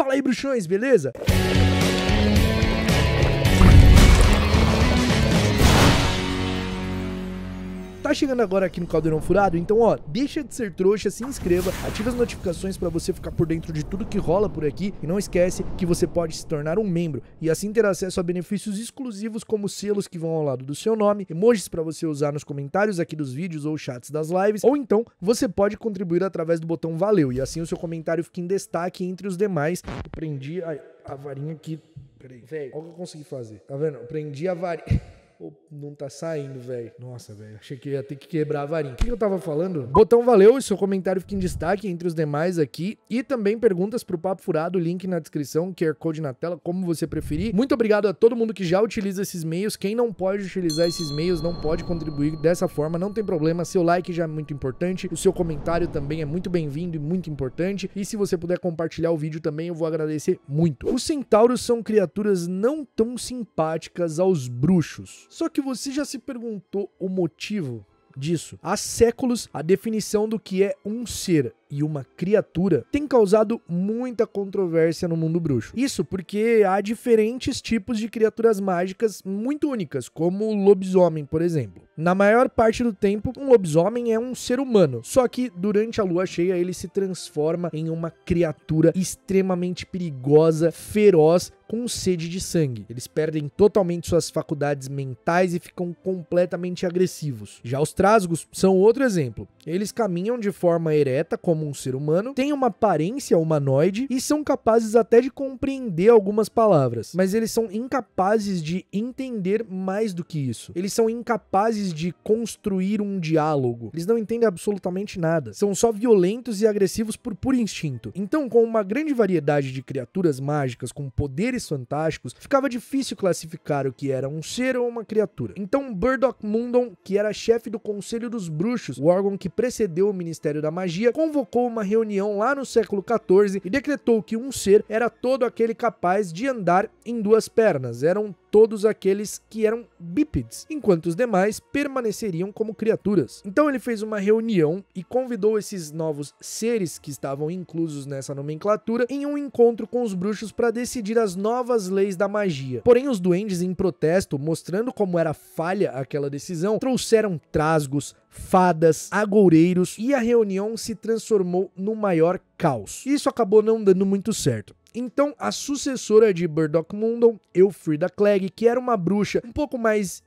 Fala aí, bruxões, beleza? Tá chegando agora aqui no Caldeirão Furado? Então, ó, deixa de ser trouxa, se inscreva, ative as notificações pra você ficar por dentro de tudo que rola por aqui e não esquece que você pode se tornar um membro e assim ter acesso a benefícios exclusivos como selos que vão ao lado do seu nome, emojis pra você usar nos comentários aqui dos vídeos ou chats das lives, ou então você pode contribuir através do botão valeu e assim o seu comentário fica em destaque entre os demais. Eu prendi a varinha aqui, peraí, velho, olha o que eu consegui fazer, tá vendo? Eu prendi a varinha. Não tá saindo, velho. Nossa, velho. Achei que ia ter que quebrar a varinha. O que eu tava falando? Botão valeu e seu comentário fica em destaque entre os demais aqui. E também perguntas pro Papo Furado, link na descrição, QR Code na tela, como você preferir. Muito obrigado a todo mundo que já utiliza esses meios. Quem não pode utilizar esses meios, não pode contribuir dessa forma, não tem problema. Seu like já é muito importante. O seu comentário também é muito bem-vindo e muito importante. E se você puder compartilhar o vídeo também, eu vou agradecer muito. Os centauros são criaturas não tão simpáticas aos bruxos. Só que você já se perguntou o motivo disso? Há séculos, a definição do que é um ser e uma criatura tem causado muita controvérsia no mundo bruxo. Isso porque há diferentes tipos de criaturas mágicas muito únicas, como o lobisomem, por exemplo. Na maior parte do tempo, um lobisomem é um ser humano, só que durante a lua cheia ele se transforma em uma criatura extremamente perigosa, feroz, com sede de sangue. Eles perdem totalmente suas faculdades mentais e ficam completamente agressivos. Já os trasgos são outro exemplo. Eles caminham de forma ereta como um ser humano, têm uma aparência humanoide e são capazes até de compreender algumas palavras, mas eles são incapazes de entender mais do que isso. Eles são incapazes de construir um diálogo. Eles não entendem absolutamente nada. São só violentos e agressivos por puro instinto. Então, com uma grande variedade de criaturas mágicas com poderes fantásticos, ficava difícil classificar o que era um ser ou uma criatura. Então, Burdock Mundon, que era chefe do Conselho dos Bruxos, o órgão que precedeu o Ministério da Magia, convocou uma reunião lá no século XIV e decretou que um ser era todo aquele capaz de andar em duas pernas. Eram todos aqueles que eram bípedes, enquanto os demais permaneceriam como criaturas. Então ele fez uma reunião e convidou esses novos seres que estavam inclusos nessa nomenclatura em um encontro com os bruxos para decidir as novas leis da magia. Porém, os duendes, em protesto, mostrando como era falha aquela decisão, trouxeram trasgos, fadas, agoureiros e a reunião se transformou no maior caos. Isso acabou não dando muito certo. Então, a sucessora de Burdock Mundon, Elfrida Clegg, que era uma bruxa um pouco mais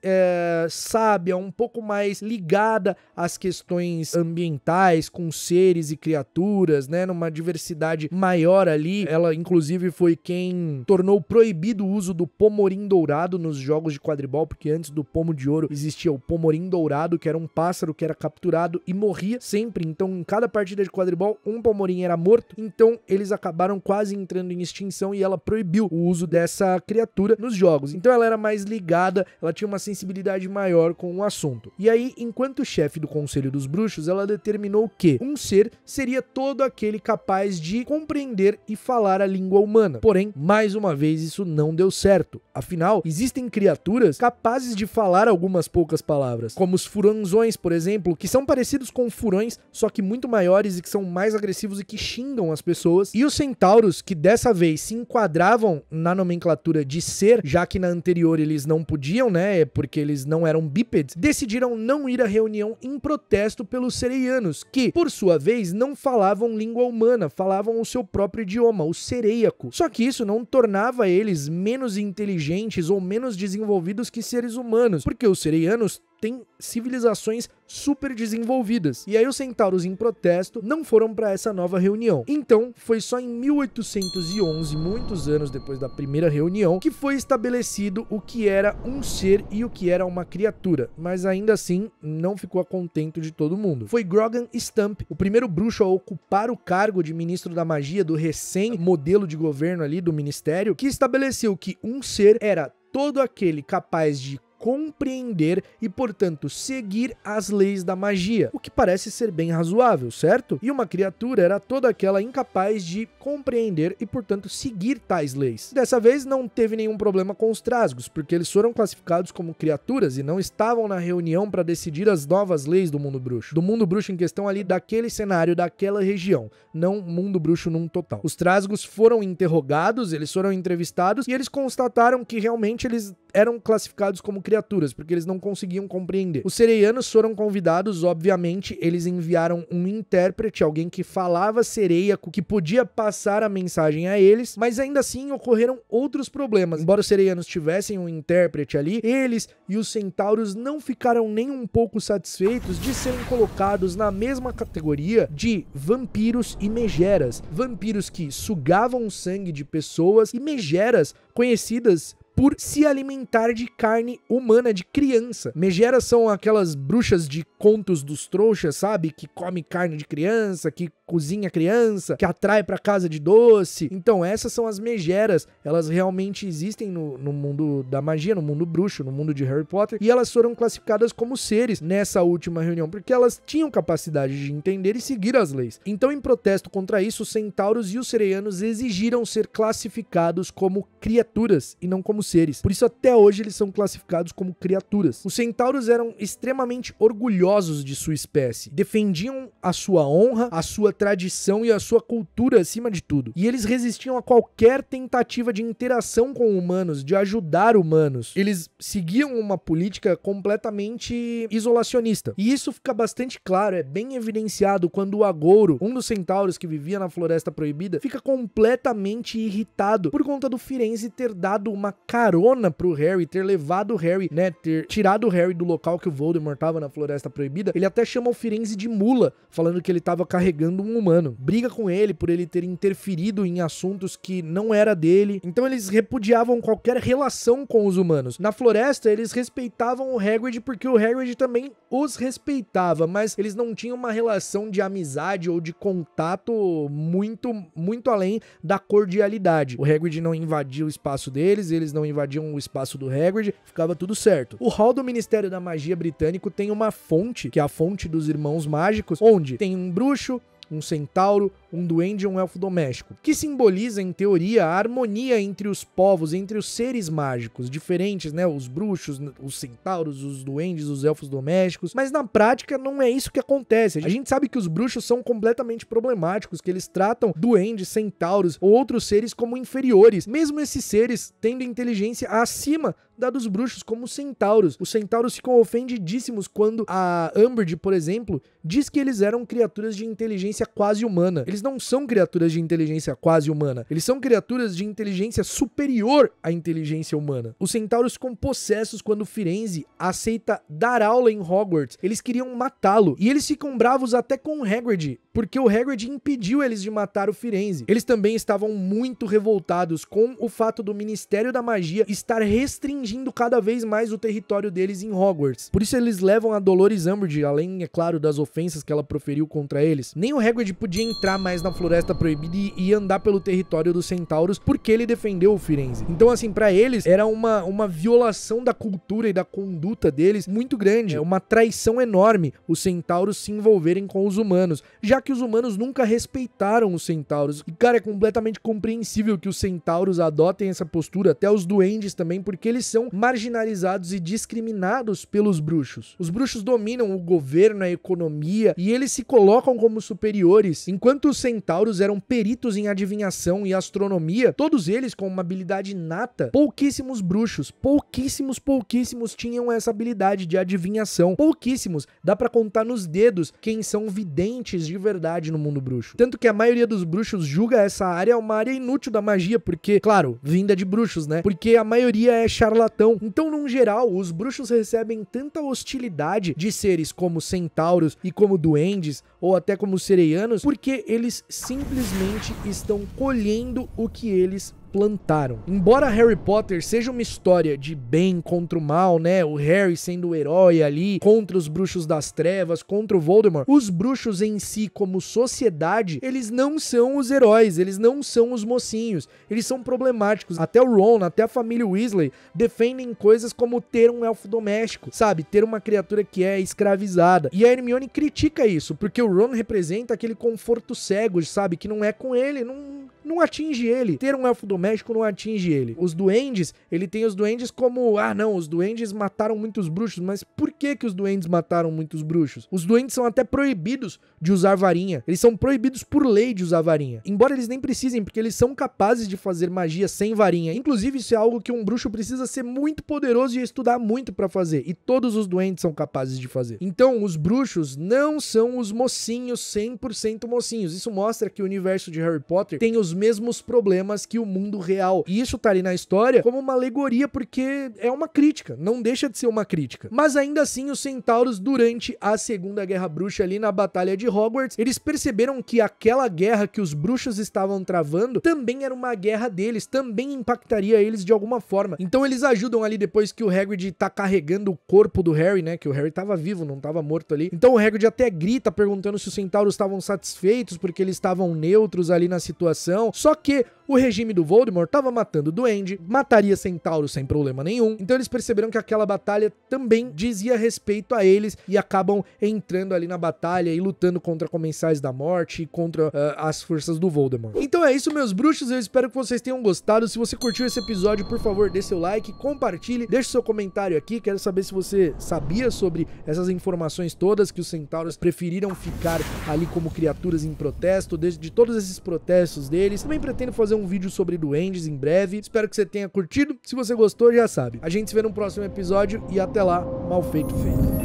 sábia, um pouco mais ligada às questões ambientais, com seres e criaturas, né, numa diversidade maior ali. Ela, inclusive, foi quem tornou proibido o uso do pomorim dourado nos jogos de quadribol, porque antes do pomo de ouro existia o pomorim dourado, que era um pássaro que era capturado e morria sempre. Então, em cada partida de quadribol, um pomorim era morto. Então, eles acabaram quase entrando em extinção e ela proibiu o uso dessa criatura nos jogos. Então ela era mais ligada, ela tinha uma sensibilidade maior com o assunto. E aí, enquanto chefe do Conselho dos Bruxos, ela determinou que um ser seria todo aquele capaz de compreender e falar a língua humana. Porém, mais uma vez, isso não deu certo. Afinal, existem criaturas capazes de falar algumas poucas palavras, como os furanzões, por exemplo, que são parecidos com furões, só que muito maiores e que são mais agressivos e que xingam as pessoas. E os centauros, que dessa vez se enquadravam na nomenclatura de ser, já que na anterior eles não podiam, né, porque eles não eram bípedes, decidiram não ir à reunião em protesto pelos sereianos, que, por sua vez, não falavam língua humana, falavam o seu próprio idioma, o sereiaco. Só que isso não tornava eles menos inteligentes ou menos desenvolvidos que seres humanos, porque os sereianos têm civilizações super desenvolvidas. E aí os centauros, em protesto, não foram para essa nova reunião. Então, foi só em 1811, muitos anos depois da primeira reunião, que foi estabelecido o que era um ser e o que era uma criatura. Mas ainda assim, não ficou a contento de todo mundo. Foi Grogan Stump, o primeiro bruxo a ocupar o cargo de ministro da magia do recém-modelo de governo ali do ministério, que estabeleceu que um ser era todo aquele capaz de compreender e, portanto, seguir as leis da magia, o que parece ser bem razoável, certo? E uma criatura era toda aquela incapaz de compreender e, portanto, seguir tais leis. Dessa vez não teve nenhum problema com os Trasgos, porque eles foram classificados como criaturas e não estavam na reunião para decidir as novas leis do mundo bruxo. Do mundo bruxo em questão ali, daquele cenário, daquela região, não mundo bruxo num total. Os Trasgos foram interrogados, eles foram entrevistados e eles constataram que realmente eles eram classificados como criaturas, porque eles não conseguiam compreender. Os Sereianos foram convidados, obviamente, eles enviaram um intérprete, alguém que falava sereiaco, que podia passar a mensagem a eles, mas ainda assim ocorreram outros problemas. Embora os Sereianos tivessem um intérprete ali, eles e os centauros não ficaram nem um pouco satisfeitos de serem colocados na mesma categoria de vampiros e megeras. Vampiros que sugavam o sangue de pessoas e megeras conhecidas por se alimentar de carne humana, de criança. Megeras são aquelas bruxas de contos dos trouxas, sabe? Que come carne de criança, que cozinha criança, que atrai pra casa de doce. Então essas são as megeras. Elas realmente existem no mundo da magia, no mundo bruxo, no mundo de Harry Potter. E elas foram classificadas como seres nessa última reunião, porque elas tinham capacidade de entender e seguir as leis. Então, em protesto contra isso, os centauros e os sereianos exigiram ser classificados como criaturas e não como seres. Por isso, até hoje, eles são classificados como criaturas. Os centauros eram extremamente orgulhosos de sua espécie. Defendiam a sua honra, a sua tradição e a sua cultura acima de tudo. E eles resistiam a qualquer tentativa de interação com humanos, de ajudar humanos. Eles seguiam uma política completamente isolacionista. E isso fica bastante claro, é bem evidenciado quando o Agouro, um dos centauros que vivia na Floresta Proibida, fica completamente irritado por conta do Firenze ter dado uma carona pro Harry, ter levado o Harry, né, ter tirado o Harry do local que o Voldemort tava na Floresta Proibida. Ele até chama o Firenze de mula, falando que ele tava carregando um humano. Briga com ele por ele ter interferido em assuntos que não era dele. Então eles repudiavam qualquer relação com os humanos. Na floresta, eles respeitavam o Hagrid porque o Hagrid também os respeitava, mas eles não tinham uma relação de amizade ou de contato muito além da cordialidade. O Hagrid não invadia o espaço deles, eles não invadiam o espaço do Hagrid, ficava tudo certo. O hall do Ministério da Magia britânico tem uma fonte, que é a fonte dos Irmãos Mágicos, onde tem um bruxo, um centauro, um duende e um elfo doméstico, que simboliza, em teoria, a harmonia entre os povos, entre os seres mágicos, diferentes, né? Os bruxos, os centauros, os duendes, os elfos domésticos, mas na prática não é isso que acontece. A gente sabe que os bruxos são completamente problemáticos, que eles tratam duendes, centauros ou outros seres como inferiores, mesmo esses seres tendo inteligência acima da dos bruxos, como os centauros. Os centauros ficam ofendidíssimos quando a Umbridge, por exemplo, diz que eles eram criaturas de inteligência quase humana. Eles não são criaturas de inteligência quase humana. Eles são criaturas de inteligência superior à inteligência humana. Os centauros ficam possessos quando Firenze aceita dar aula em Hogwarts. Eles queriam matá-lo. E eles ficam bravos até com o Hagrid, porque o Hagrid impediu eles de matar o Firenze. Eles também estavam muito revoltados com o fato do Ministério da Magia estar restringindo cada vez mais o território deles em Hogwarts. Por isso eles levam a Dolores Umbridge, além, é claro, das ofensas que ela proferiu contra eles. Nem o Hagrid podia entrar mais na Floresta Proibida e andar pelo território dos centauros porque ele defendeu o Firenze. Então, assim, pra eles era uma violação da cultura e da conduta deles muito grande. É uma traição enorme os centauros se envolverem com os humanos, já que os humanos nunca respeitaram os centauros. E, cara, é completamente compreensível que os centauros adotem essa postura, até os duendes também, porque eles são marginalizados e discriminados pelos bruxos. Os bruxos dominam o governo, a economia, e eles se colocam como superiores. Enquanto os centauros eram peritos em adivinhação e astronomia, todos eles com uma habilidade inata, pouquíssimos bruxos, pouquíssimos tinham essa habilidade de adivinhação. Pouquíssimos. Dá pra contar nos dedos quem são videntes de verdade no mundo bruxo. Tanto que a maioria dos bruxos julga essa área uma área inútil da magia, porque, claro, vinda de bruxos, né? Porque a maioria é charlatão. Então, num geral, os bruxos recebem tanta hostilidade de seres como centauros e como duendes, ou até como sereianos, porque eles simplesmente estão colhendo o que eles plantaram. Embora Harry Potter seja uma história de bem contra o mal, né? O Harry sendo o herói ali, contra os bruxos das trevas, contra o Voldemort, os bruxos em si, como sociedade, eles não são os heróis, eles não são os mocinhos, eles são problemáticos. Até o Ron, até a família Weasley defendem coisas como ter um elfo doméstico, sabe? Ter uma criatura que é escravizada. E a Hermione critica isso, porque o Ron representa aquele conforto cego, sabe? Que não é com ele, não atinge ele. Ter um elfo doméstico não atinge ele. Os duendes, ele tem os duendes como, não, os duendes mataram muitos bruxos, mas por que os duendes mataram muitos bruxos? Os duendes são até proibidos de usar varinha. Eles são proibidos por lei de usar varinha. Embora eles nem precisem, porque eles são capazes de fazer magia sem varinha. Inclusive, isso é algo que um bruxo precisa ser muito poderoso e estudar muito pra fazer. E todos os duendes são capazes de fazer. Então, os bruxos não são os mocinhos 100% mocinhos. Isso mostra que o universo de Harry Potter tem os mesmos problemas que o mundo real. E isso tá ali na história como uma alegoria, porque é uma crítica. Não deixa de ser uma crítica. Mas ainda assim, os centauros, durante a Segunda Guerra Bruxa ali na Batalha de Hogwarts, eles perceberam que aquela guerra que os bruxos estavam travando também era uma guerra deles, também impactaria eles de alguma forma. Então eles ajudam ali depois que o Hagrid tá carregando o corpo do Harry, né? Que o Harry tava vivo, não tava morto ali. Então o Hagrid até grita perguntando se os centauros estavam satisfeitos porque eles estavam neutros ali na situação. Só que o regime do Voldemort tava matando duende, mataria centauros sem problema nenhum. Então eles perceberam que aquela batalha também dizia respeito a eles e acabam entrando ali na batalha e lutando contra comensais da morte e contra as forças do Voldemort. Então é isso, meus bruxos, eu espero que vocês tenham gostado. Se você curtiu esse episódio, por favor, dê seu like, compartilhe, deixe seu comentário aqui. Quero saber se você sabia sobre essas informações todas, que os centauros preferiram ficar ali como criaturas em protesto, de todos esses protestos deles. Também pretendo fazer um vídeo sobre duendes em breve. Espero que você tenha curtido. Se você gostou, já sabe. A gente se vê no próximo episódio e até lá, mal feito feito.